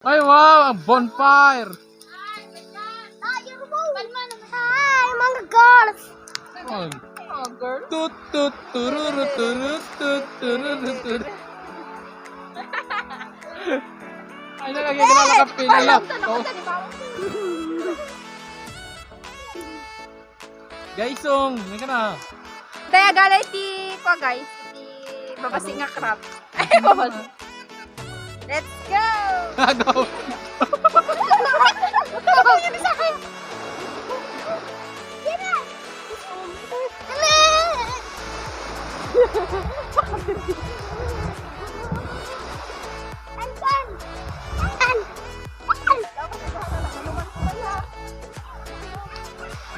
Ay, wow! Ang bonfire! Hi, mga girls! Oh. Tut tut tururu turut tut tururu turut. Ay, nalagyan ko na nakapin. Oh. Gaisong, may ka na. Daya galay ti ko guys, ti babasi nga crab. Ay, babasi. Let's go! Go!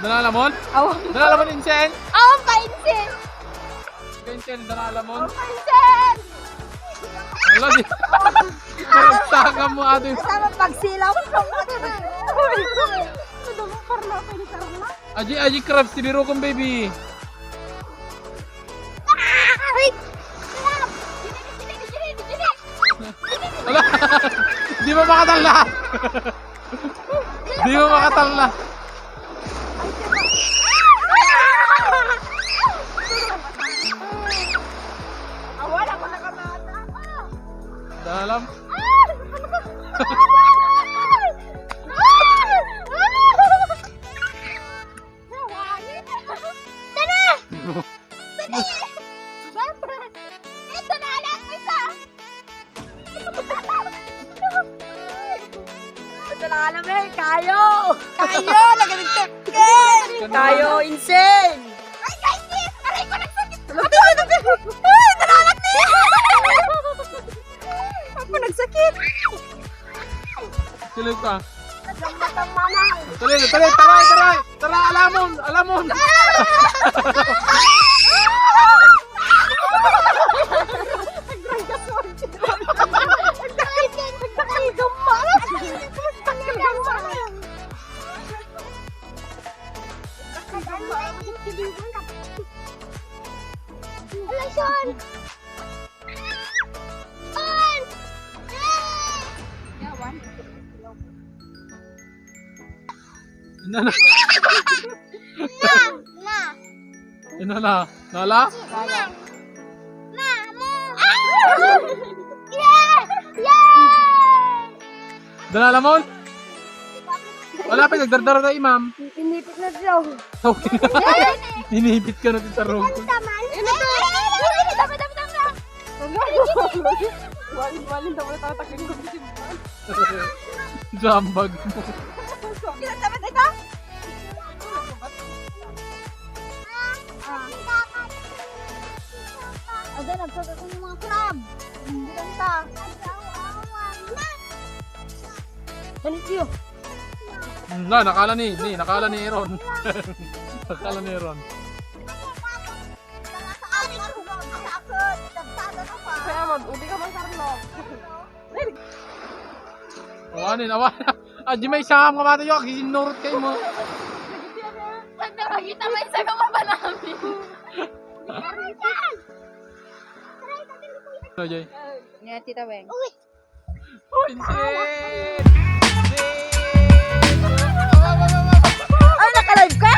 Dalalamon? Awang Dalalamon insen? painsin! Insen, dalalamon? Painsin! Wala di. Maragsaga mo ate. Kasama pagsilaw. Aji crabs, tiniro kong baby. Wala. Di mo makatala. Di mo makatala. Awan ako nakamata. Dalam. Kayo! Nagaligtag! Kayo, insane! Ay, guys! Aray ko nagsakit! Ay, nalalat na yan! Ako nagsakit! Silip ka. Nagsambat ang mama! Taray! Tara, alamon! Ina na. Nala? Dalalamon? Wala pa, nagdardara na imam. Pinipit na siya. Okay na. Inihipit ka natin sa room. Walin daw tatakin ko si Jambag mo. Kinatamat ito? Ada nagsagot ko ng mga crab. Ganda. Panisyo. Nakala ni Aaron. Nakala ni Aaron. Kaya mag-ubi ka man Carlo. Awanin. Aji may siyam ka mata yung sinurot kayo mo. Pag nakakita may isa ka mapanami. Ano, Jay? Nga, Tita Weng. Vincent! Ah, naka-live ka?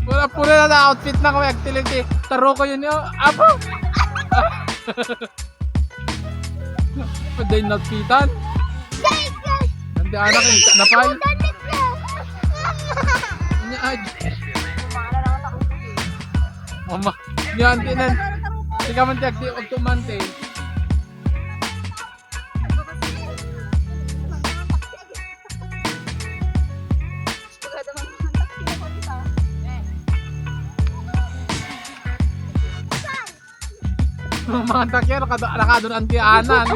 Wala puro na outfit na kami. Activity. Taro ko yun yun. Apo! Pwede yung outfitan. Nanti anak yung napal. Ini aja. Mama, yan tinan. Tika man tiyak di og tumante. Mga takya nakadun ang tiyanan.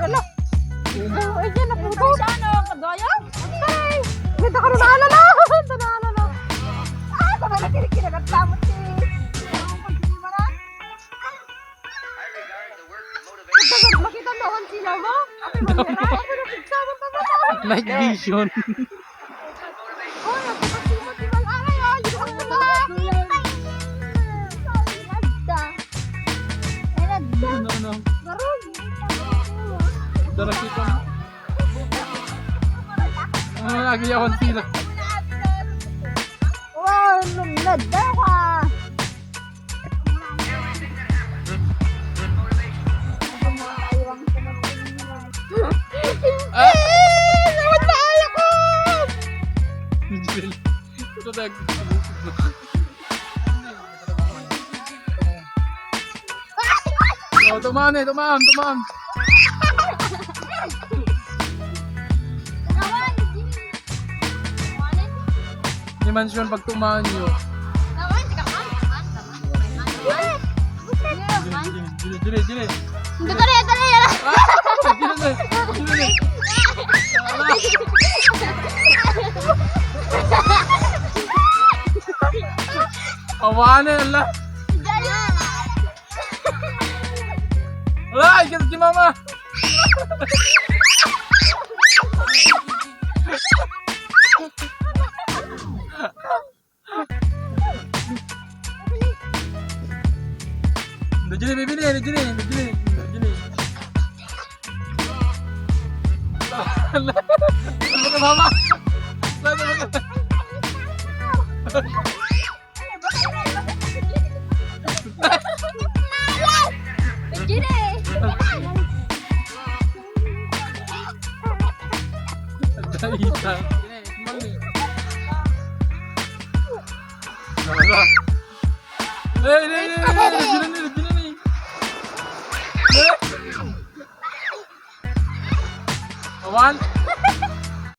Wala. Ay, dyan na po. Ano? Kadaya? Ay! May taka na naalala. Naalala. Ah, sabay na kinagat samot si... Makita mo ang sila mo? Ako yung mga. Ako yung nagsabot na ba? Night vision. Oh, napakasimot-simot. Aray, oh, hindi ko makakita. Nagda. Ano? Garog. Dara kita. Ano lagi ako sila. Wow, nagda ka. Ah! Naman tayo ko! Ito tag. Oh, tumaan. Naman! Ni mansion pag tumaan nyo. Naman! Dili. Dali! Dili. Awane ala. Wala, ikat si mama. Dili, bibili. Ano ka mama? Daita. Wala. Dili. Awan.